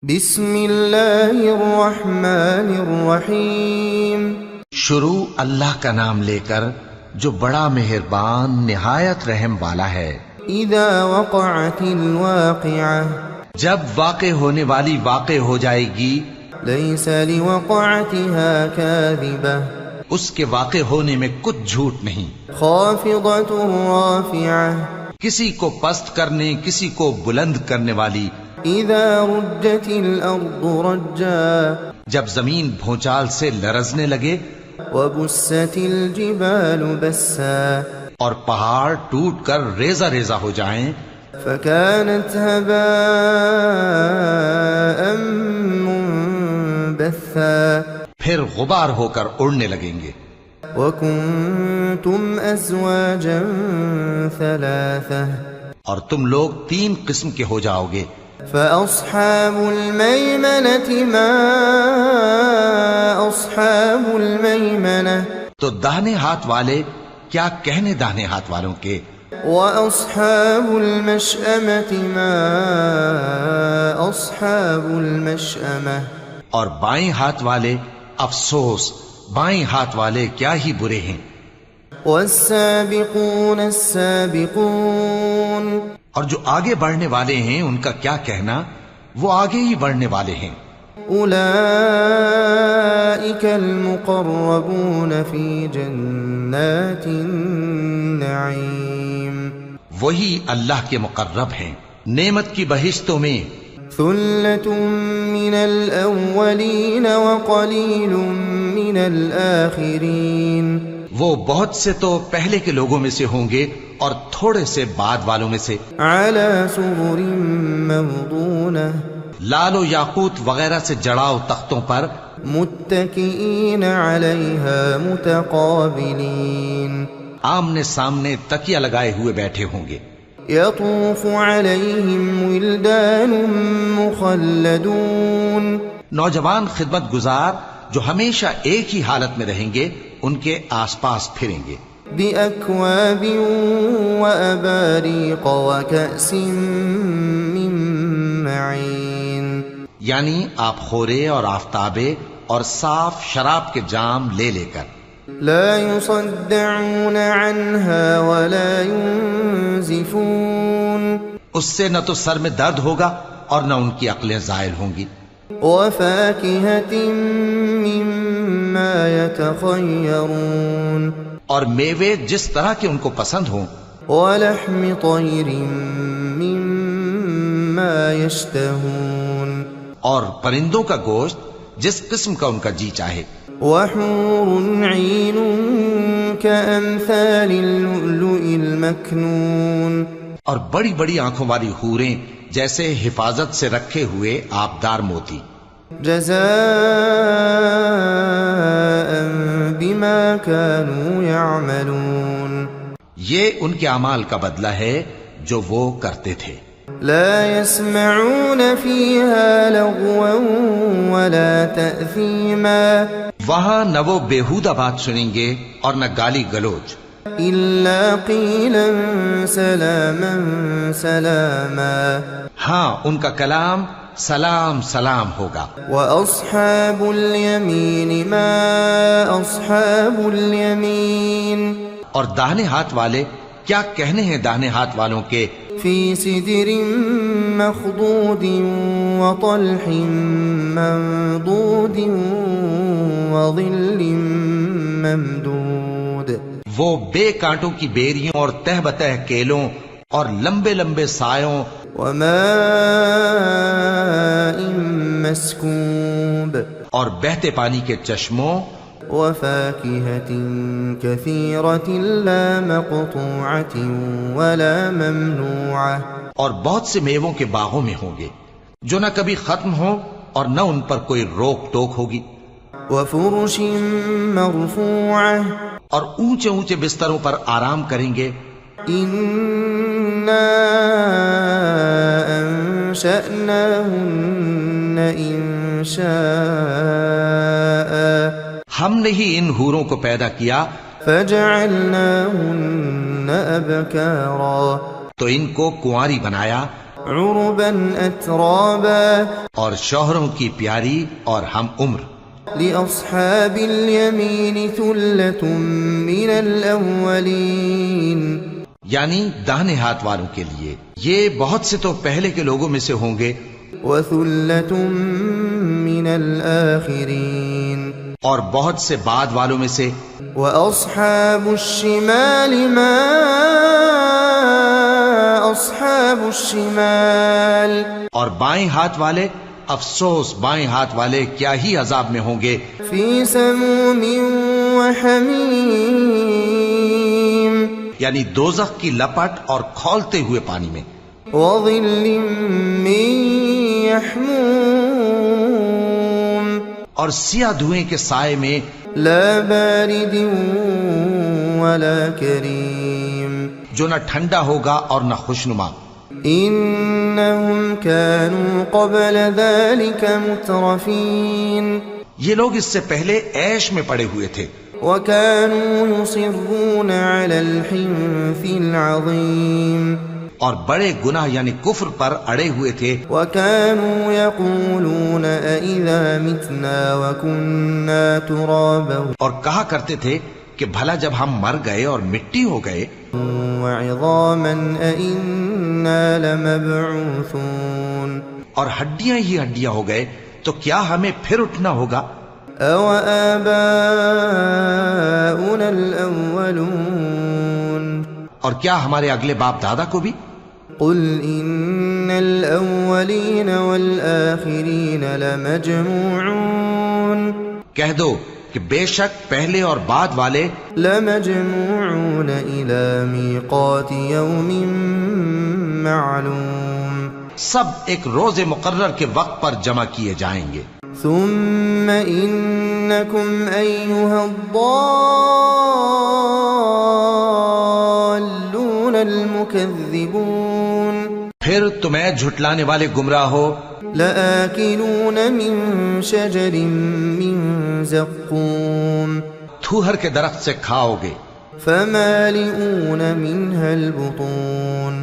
بسم اللہ الرحمن الرحیم۔ شروع اللہ کا نام لے کر جو بڑا مہربان نہایت رحم والا ہے۔ اذا وقعت الواقعہ، جب واقع ہونے والی واقع ہو جائے گی، لیس لوقعتها کاذبہ، اس کے واقع ہونے میں کچھ جھوٹ نہیں۔ خافضۃ رافعہ، کسی کو پست کرنے کسی کو بلند کرنے والی۔ اذا رجت الارض رجا، جب زمین بھونچال سے لرزنے لگے، وبست الجبال بسا، اور پہاڑ ٹوٹ کر ریزہ ریزہ ہو جائیں، فكانت هباء منبثا، پھر غبار ہو کر اڑنے لگیں گے۔ وكنتم ازواجا ثلاثة، اور تم لوگ 3 قسم کے ہو جاؤ گے۔ فأصحاب الميمنة ما أصحاب الميمنة، تو داہنے ہاتھ والے کیا کہنے داہنے ہاتھ والوں کے، وأصحاب المشأمة ما أصحاب المشأمة، اور بائیں ہاتھ والے افسوس بائیں ہاتھ والے کیا ہی برے ہیں۔ والسابقون السابقون، اور جو آگے بڑھنے والے ہیں ان کا کیا کہنا، وہ آگے ہی بڑھنے والے ہیں۔ أولئك المقربون في جنات النعيم، وہی اللہ کے مقرب ہیں نعمت کی بہشتوں میں۔ ثلة من الأولين وقليل من الآخرين، وہ بہت سے تو پہلے کے لوگوں میں سے ہوں گے اور تھوڑے سے بعد والوں میں سے۔ على سرر موضونة، لال و یاقوت وغیرہ سے جڑاؤ تختوں پر، متكئين عليها متقابلين، آمنے سامنے تکیہ لگائے ہوئے بیٹھے ہوں گے۔ يطوف عليهم ولدان مخلدون، نوجوان خدمت گزار جو ہمیشہ ایک ہی حالت میں رہیں گے ان کے آس پاس پھریں گے۔ بأكواب وأباريق وكأس من معين، یعنی آپ خورے اور آفتابے اور صاف شراب کے جام لے لے کر۔ لا يصدعون عنها ولا ينزفون، اس سے نہ تو سر میں درد ہوگا اور نہ ان کی عقلیں زائل ہوں گی۔ وفاكهة مما يتخيرون، اور میوے جس طرح کے ان کو پسند ہوں۔ ولحم طير مما يشتهون، اور پرندوں کا گوشت جس قسم کا ان کا جی چاہے۔ وحور عين كأمثال اللؤلؤ المكنون، اور بڑی بڑی آنکھوں والی حوریں جیسے حفاظت سے رکھے ہوئے آبدار موتی۔ جزاء بما كانوا يعملون، یہ ان کے اعمال کا بدلہ ہے جو وہ کرتے تھے۔ لا يسمعون فيها لغوا ولا تأثيما، وہاں نہ وہ بیہودہ بات سنیں گے اور نہ گالی گلوچ، إلا قيلا سلاما سلاما، ہاں ان کا کلام سلام سلام ہوگا۔ وأصحاب اليمين ما أصحاب اليمين، اور داہنے ہاتھ والے کیا کہنے ہیں داہنے ہاتھ والوں کے، في سدر مخضود وطلح منضود وظل ممدود، وہ بے کانٹوں کی بیریوں اور تہ بتہ کیلوں اور لمبے لمبے سایوں، وماء مسكوب، اور بہتے پانی کے چشموں، وفاكهة كثيرة لا مقطوعة ولا ممنوعة، اور بہت سے میووں کے باغوں میں ہوں گے جو نہ کبھی ختم ہوں اور نہ ان پر کوئی روک ٹوک ہوگی۔ وفرش مرفوعة، اور اونچے اونچے بستروں پر آرام کریں گے۔ إنا أنشأناهن إنشاء، ہم نے ہی ان حوروں کو پیدا کیا، فجعلناهن أبكارا، تو ان کو کنواری بنایا، عربا أترابا اور شوہروں کی پیاری اور ہم عمر. لأصحاب اليمين ثلة من الأولين یعنی داہنے ہاتھ والوں کے لیے یہ بہت سے تو پہلے کے لوگوں میں سے ہوں گے وثلة من الآخرين اور بہت سے بعد والوں میں سے. وأصحاب الشمال ما أصحاب الشمال اور بائیں ہاتھ والے افسوس بائیں ہاتھ والے کیا ہی عذاب میں ہوں گے. في سموم وحميم یعنی دوزخ کی لپٹ اور کھولتے ہوئے پانی میں. وظل من يحموم اور سیاہ دھوئیں کے سائے میں. لا بارد ولا كريم جو نہ ٹھنڈا ہوگا اور نہ خوشنما. إنهم كانوا قبل ذلك مترفين یہ لوگ اس سے پہلے عیش میں پڑے ہوئے تھے وكانوا يصرون على الحنث العظيم اور بڑے گناہ یعنی کفر پر اڑے ہوئے تھے. وكانوا يقولون أإذا متنا وكنا ترابا اور کہا کرتے تھے کہ بھلا جب ہم مر گئے اور مٹی ہو گئے وعظاما أإنا لمبعوثون اور ہڈیاں ہی ہڈیاں ہو گئے تو کیا ہمیں پھر اٹھنا ہوگا. أو آباؤنا الأولون اور کیا ہمارے اگلے باپ دادا کو بھی. قل إن الأولين والآخرين لمجموعون کہہ دو کہ بے شک پہلے اور بعد والے لمجموعون إلى ميقات يوم معلوم سب ایک روز مقرر کے وقت پر جمع کیے جائیں گے. ثم إنكم أيها الضالون المكذبون پھر تمہیں جھٹلانے والے گمراہ ہو. لآكلون من شجر من زقوم تھوہر کے درخت سے کھاؤ گے فمالئون منها البطون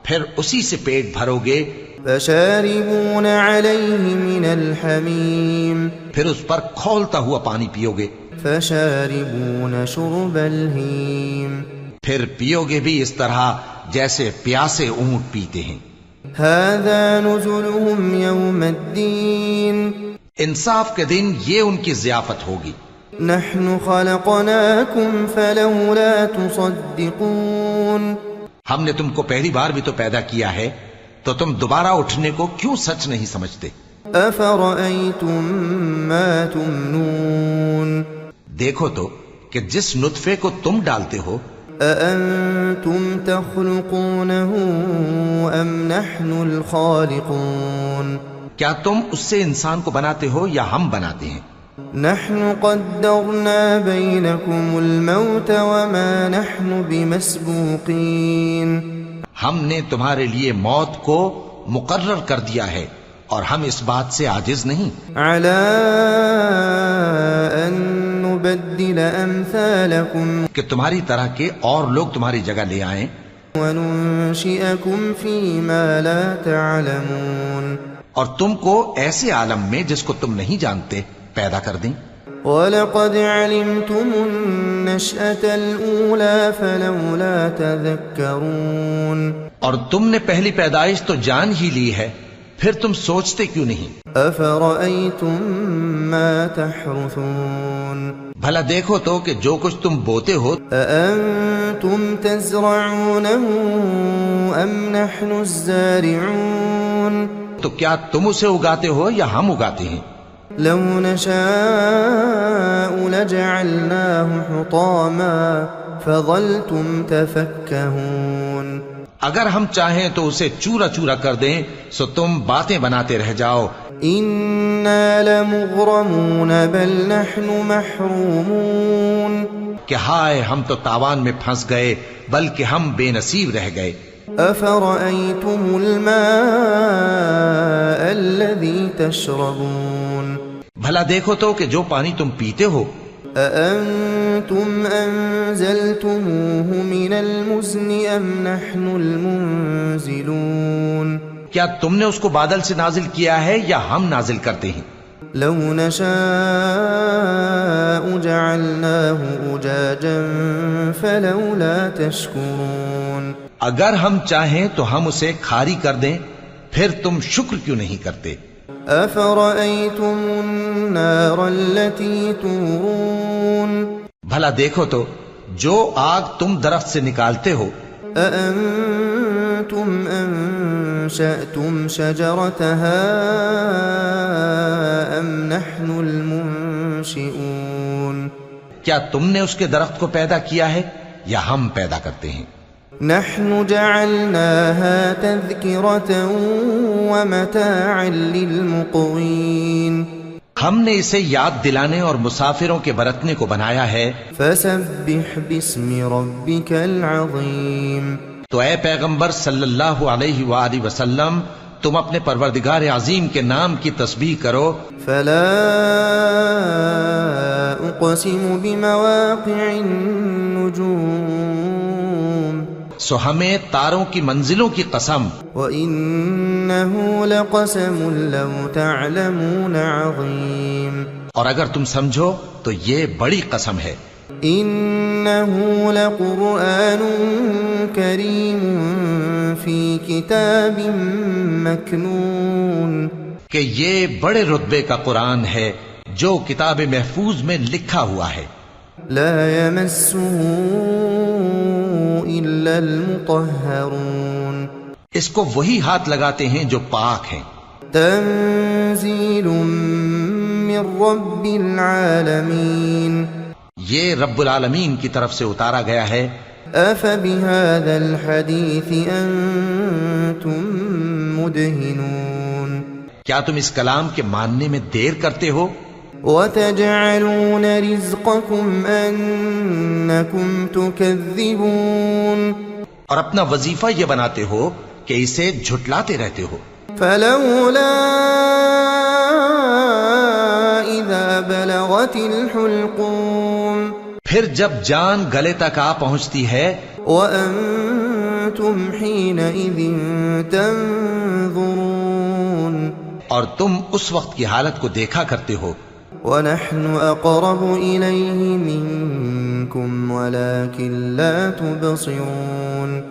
پھر اسی سے پیٹ بھرو گے. فشاربون عليه من الحميم پھر اس پر کھولتا ہوا پانی پیو گے. فشاربون شرب الهيم پھر پیو گے بھی اس طرح جیسے پیاسے اونٹ پیتے ہیں. هذا نزلهم يوم الدين انصاف کے دن یہ ان کی ضیافت ہوگی. نحن خلقناكم فلولا تصدقون ہم نے تم کو پہلی بار بھی تو پیدا کیا ہے تو تم دوبارہ اٹھنے کو کیوں سچ نہیں سمجھتے. أفرأيتم ما تمنون دیکھو تو کہ جس نطفے کو تم ڈالتے ہو أأنتم تخلقونه أم نحن الخالقون کیا تم اس سے انسان کو بناتے ہو یا ہم بناتے ہیں. نحن قدرنا بينكم الموت وما نحن بمسبوقين ہم نے تمہارے لیے موت کو مقرر کر دیا ہے اور ہم اس بات سے عاجز نہیں على أن نبدل أمثالكم کہ تمہاری طرح کے اور لوگ تمہاری جگہ لے آئیں وننشئكم فيما لا تعلمون اور تم کو ایسے عالم میں جس کو تم نہیں جانتے پیدا کر دیں. وَلَقَدْ عَلِمْتُمُ النَّشْأَةَ الْأُولَى فَلَوْلَا تَذَكَّرُونَ اور تم نے پہلی پیدائش تو جان ہی لی ہے پھر تم سوچتے کیوں نہیں. أَفَرَأَيْتُم مَّا تَحْرُثُونَ بھلا دیکھو تو کہ جو کچھ تم بوتے ہو أَأَنتُمْ تَزْرَعُونَهُ أَمْ نَحْنُ الزَّارِعُونَ تو کیا تم اسے اگاتے ہو یا ہم اگاتے ہیں. لو نشاء لجعلناه حطاما فظلتم تفكهون اگر ہم چاہیں تو اسے چورا چورا کر دیں سو تم باتیں بناتے رہ جاؤ. إنا لمغرمون بل نحن محرومون کہ ہائے ہم تو تاوان میں پھنس گئے بلکہ ہم بے نصیب رہ گئے. أفرأيتم الماء الذي تشربون بھلا دیکھو تو کہ جو پانی تم پیتے ہو أأنتم أنزلتموه من المزن أم نحن المنزلون کیا تم نے اس کو بادل سے نازل کیا ہے یا ہم نازل کرتے ہیں؟ لو نشاء جعلناه أجاجا فلولا تشكرون اگر ہم چاہیں تو ہم اسے کھاری کر دیں، پھر تم شکر کیوں نہیں کرتے؟ أفرأيتم النار التي تورون بھلا دیکھو تو جو آگ تم درخت سے نکالتے ہو، أأنتم أنشأتم شجرتها أم نحن المنشئون کیا تم نے اس کے درخت کو پیدا کیا ہے یا ہم پیدا کرتے ہیں؟ نحن جعلناها تذكرة ومتاعا للمقوين ہم نے اسے یاد دلانے اور مسافروں کے برتنے کو بنایا ہے۔ فسبح باسم ربك العظيم تو اے پیغمبر صلی اللہ علیہ وآلہ وسلم، تم اپنے پروردگار عظیم کے نام کی تسبیح کرو۔ فلا أقسم بمواقع النجوم سو ہمیں تاروں کی منزلوں کی قسم، وإنه لقسم لو تعلمون عظيم اور اگر تم سمجھو تو یہ بڑی قسم ہے۔ إنه لقرآن كريم في كتاب مكنون کہ یہ بڑے رتبے کا قرآن ہے جو کتاب محفوظ میں لکھا ہوا ہے۔ لا يمسه إلا المطهرون اس کو وہی ہاتھ لگاتے ہیں جو پاک ہیں۔ تنزيل من رب العالمين یہ رب العالمین کی طرف سے اتارا گیا ہے۔ أفبهذا الحديث أنتم مدهنون کیا تم اس کلام کے ماننے میں دیر کرتے ہو؟ وتجعلون رزقكم أنكم تكذبون اور اپنا وظیفہ یہ بناتے ہو کہ اسے جھٹلاتے رہتے ہو۔ فلولا إذا بلغت الحلقوم پھر جب جان گلے تک آ پہنچتی ہے، وأنتم حينئذ تنظرون اور تم اس وقت کی حالت کو دیکھا کرتے ہو۔ ونحن أقرب إليه منكم ولكن لا تبصرون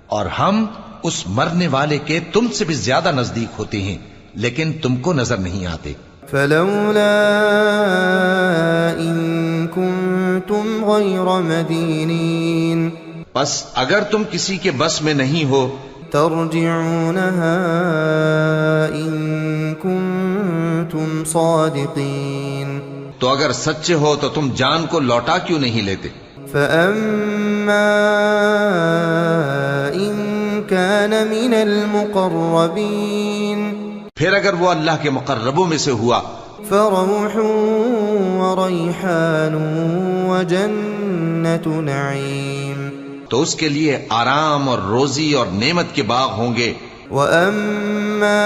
اور ہم اس مرنے والے کے تم سے بھی زیادہ نزدیک ہوتے ہیں لیکن تم کو نظر نہیں آتے۔ فلولا إن كنتم غير مدينين بس اگر تم کسی کے بس میں نہیں ہو ترجعونها إن كنتم صادقين تو اگر سچے ہو تو تم جان کو لوٹا کیوں نہیں لیتے؟ فأما إن كان من المقربين پھر اگر وہ اللہ کے مقربوں میں سے ہوا فروح وريحان وجنة نعيم تو اس کے لیے آرام اور روزی اور نعمت کے باغ ہوں گے۔ وأما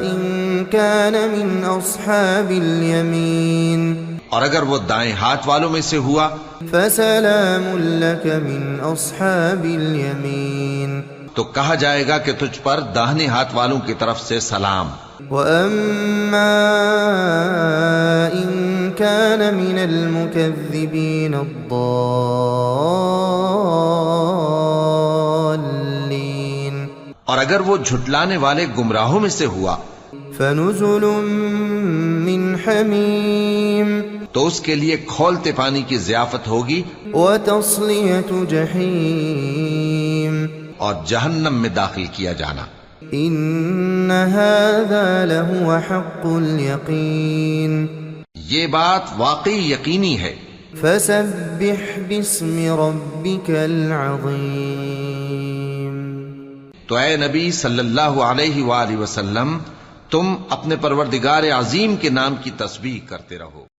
إن كان من أصحاب اليمين اور اگر وہ دائیں ہاتھ والوں میں سے ہوا فسلام لك من أصحاب اليمين تو کہا جائے گا کہ تجھ پر داہنے ہاتھ والوں کی طرف سے سلام۔ وأما إن كان من المكذبين الضالين اور اگر وہ جھٹلانے والے گمراہوں میں سے ہوا فنزل من حميم تو اس کے لیے کھولتے پانی کی ضیافت ہوگی وتصلية جحيم اور جہنم میں داخل کیا جانا۔ إن هذا لهو حق اليقين یہ بات واقعی یقینی ہے۔ فسبح باسم ربك العظيم تو اے نبی صلی اللہ علیہ وآلہ وسلم، تم اپنے پروردگار عظیم کے نام کی تسبیح کرتے رہو۔